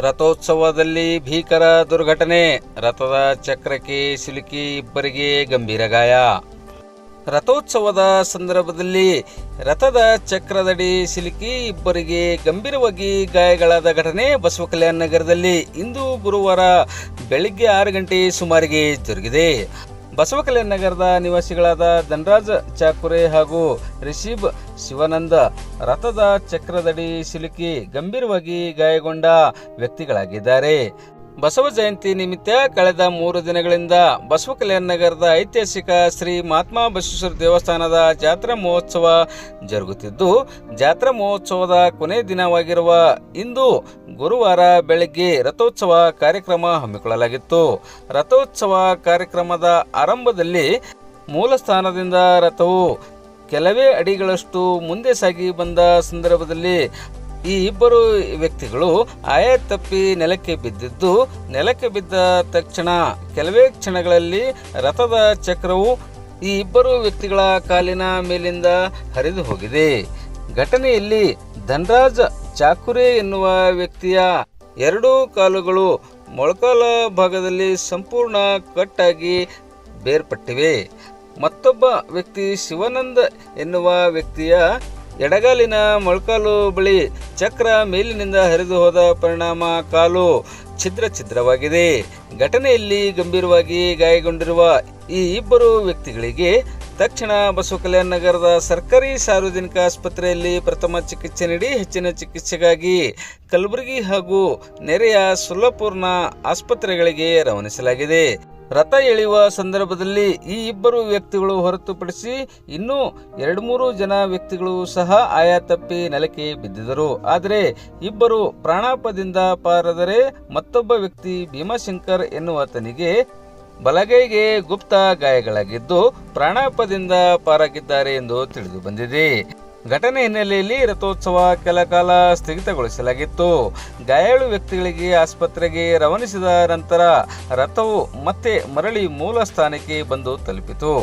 ರಥೋತ್ಸವದಲ್ಲಿ ಭೀಕರ ದುರ್ಘಟನೆ. ರಥದ ಚಕ್ರಕ್ಕೆ ಸಿಲುಕಿ ಇಬ್ಬರಿಗೆ ಗಂಭೀರ ಗಾಯ. ರಥೋತ್ಸವದ ಸಂದರ್ಭದಲ್ಲಿ ರಥದ ಚಕ್ರದಡಿ ಸಿಲುಕಿ ಇಬ್ಬರಿಗೆ ಗಂಭೀರವಾಗಿ ಗಾಯಗಳಾದ ಘಟನೆ ಬಸವಕಲ್ಯಾಣ ನಗರದಲ್ಲಿ ಇಂದು ಗುರುವಾರ ಬೆಳಿಗ್ಗೆ 6 ಗಂಟೆ ಸುಮಾರಿಗೆ ಜರುಗಿದೆ. ಬಸವಕಲ್ಯಾಣ ನಗರದ ನಿವಾಸಿಗಳಾದ ಧನರಾಜ್ ಚಾಕುರೆ ಹಾಗೂ ರಿಷಿಬ್ ಶಿವಾನಂದ ರಥದ ಚಕ್ರದಡಿ ಸಿಲುಕಿ ಗಂಭೀರವಾಗಿ ಗಾಯಗೊಂಡ ವ್ಯಕ್ತಿಗಳಾಗಿದ್ದಾರೆ. ಬಸವ ಜಯಂತಿ ನಿಮಿತ್ತ ಕಳೆದ 3 ದಿನಗಳಿಂದ ಬಸವಕಲ್ಯಾಣ ನಗರದ ಐತಿಹಾಸಿಕ ಶ್ರೀ ಮಹಾತ್ಮ ಬಸವೇಶ್ವರ ದೇವಸ್ಥಾನದ ಜಾತ್ರಾ ಮಹೋತ್ಸವ ಜರುಗುತ್ತಿದ್ದು, ಜಾತ್ರಾ ಮಹೋತ್ಸವದ ಕೊನೆ ದಿನವಾಗಿರುವ ಇಂದು ಗುರುವಾರ ಬೆಳಗ್ಗೆ ರಥೋತ್ಸವ ಕಾರ್ಯಕ್ರಮ ಹಮ್ಮಿಕೊಳ್ಳಲಾಗಿತ್ತು. ರಥೋತ್ಸವ ಕಾರ್ಯಕ್ರಮದ ಆರಂಭದಲ್ಲಿ ಮೂಲ ಸ್ಥಾನದಿಂದ ರಥವು ಕೆಲವೇ ಅಡಿಗಳಷ್ಟು ಮುಂದೆ ಸಾಗಿ ಬಂದ ಸಂದರ್ಭದಲ್ಲಿ ಈ ಇಬ್ಬರು ವ್ಯಕ್ತಿಗಳು ಆಯ ತಪ್ಪಿ ನೆಲಕ್ಕೆ ಬಿದ್ದಿದ್ದು, ನೆಲಕ್ಕೆ ಬಿದ್ದ ತಕ್ಷಣ ಕೆಲವೇ ಕ್ಷಣಗಳಲ್ಲಿ ರಥದ ಚಕ್ರವು ಈ ಇಬ್ಬರು ವ್ಯಕ್ತಿಗಳ ಕಾಲಿನ ಮೇಲಿಂದ ಹರಿದು ಹೋಗಿದೆ. ಘಟನೆಯಲ್ಲಿ ಧನರಾಜ್ ಚಾಕುರೆ ಎನ್ನುವ ವ್ಯಕ್ತಿಯ 2 ಕಾಲುಗಳು ಮೊಳಕಾಲ ಭಾಗದಲ್ಲಿ ಸಂಪೂರ್ಣ ಕಟ್ಟಾಗಿ ಬೇರ್ಪಟ್ಟಿವೆ. ಮತ್ತೊಬ್ಬ ವ್ಯಕ್ತಿ ಶಿವಾನಂದ ಎನ್ನುವ ವ್ಯಕ್ತಿಯ ಎಡಗಾಲಿನ ಮೊಳಕಾಲು ಬಳಿ ಚಕ್ರ ಮೇಲಿನಿಂದ ಹರಿದು ಹೋದ ಪರಿಣಾಮ ಕಾಲು ಛಿದ್ರವಾಗಿದೆ. ಘಟನೆಯಲ್ಲಿ ಗಂಭೀರವಾಗಿ ಗಾಯಗೊಂಡಿರುವ ಈ ಇಬ್ಬರು ವ್ಯಕ್ತಿಗಳಿಗೆ ತಕ್ಷಣ ಬಸವಕಲ್ಯಾಣ ನಗರದ ಸರ್ಕಾರಿ ಸಾರ್ವಜನಿಕ ಆಸ್ಪತ್ರೆಯಲ್ಲಿ ಪ್ರಥಮ ಚಿಕಿತ್ಸೆ ನೀಡಿ ಹೆಚ್ಚಿನ ಚಿಕಿತ್ಸೆಗಾಗಿ ಕಲಬುರಗಿ ಹಾಗೂ ನೆರೆಯ ಸೊಲ್ಲಾಪುರ್ನ ಆಸ್ಪತ್ರೆಗಳಿಗೆ ರವಾನಿಸಲಾಗಿದೆ. ರಥ ಎಳೆಯುವ ಸಂದರ್ಭದಲ್ಲಿ ಈ ಇಬ್ಬರು ವ್ಯಕ್ತಿಗಳು ಹೊರತುಪಡಿಸಿ ಇನ್ನೂ 2-3 ಜನ ವ್ಯಕ್ತಿಗಳು ಸಹ ಆಯ ತಪ್ಪಿ ನೆಲಕ್ಕೆ ಬಿದ್ದಿದ್ದರು. ಆದರೆ ಇಬ್ಬರು ಪ್ರಾಣಾಪಾಯದಿಂದ ಪಾರಾದರೆ ಮತ್ತೊಬ್ಬ ವ್ಯಕ್ತಿ ಭೀಮಾಶಂಕರ್ ಎನ್ನುವಾತನಿಗೆ ಬಲಗೈಗೆ ಗುಪ್ತ ಗಾಯಗಳಾಗಿದ್ದು ಪ್ರಾಣಾಪಾಯದಿಂದ ಪಾರಾಗಿದ್ದಾರೆ ಎಂದು ತಿಳಿದು ಬಂದಿದೆ. ಘಟನೆ ಹಿನ್ನೆಲೆಯಲ್ಲಿ ರಥೋತ್ಸವ ಕೆಲ ಕಾಲ ಸ್ಥಗಿತಗೊಳಿಸಲಾಗಿತ್ತು. ಗಾಯಾಳು ವ್ಯಕ್ತಿಗಳಿಗೆ ಆಸ್ಪತ್ರೆಗೆ ರವಾನಿಸಿದ ನಂತರ ರಥವು ಮತ್ತೆ ಮರಳಿ ಮೂಲ ಸ್ಥಾನಕ್ಕೆ ಬಂದು ತಲುಪಿತು.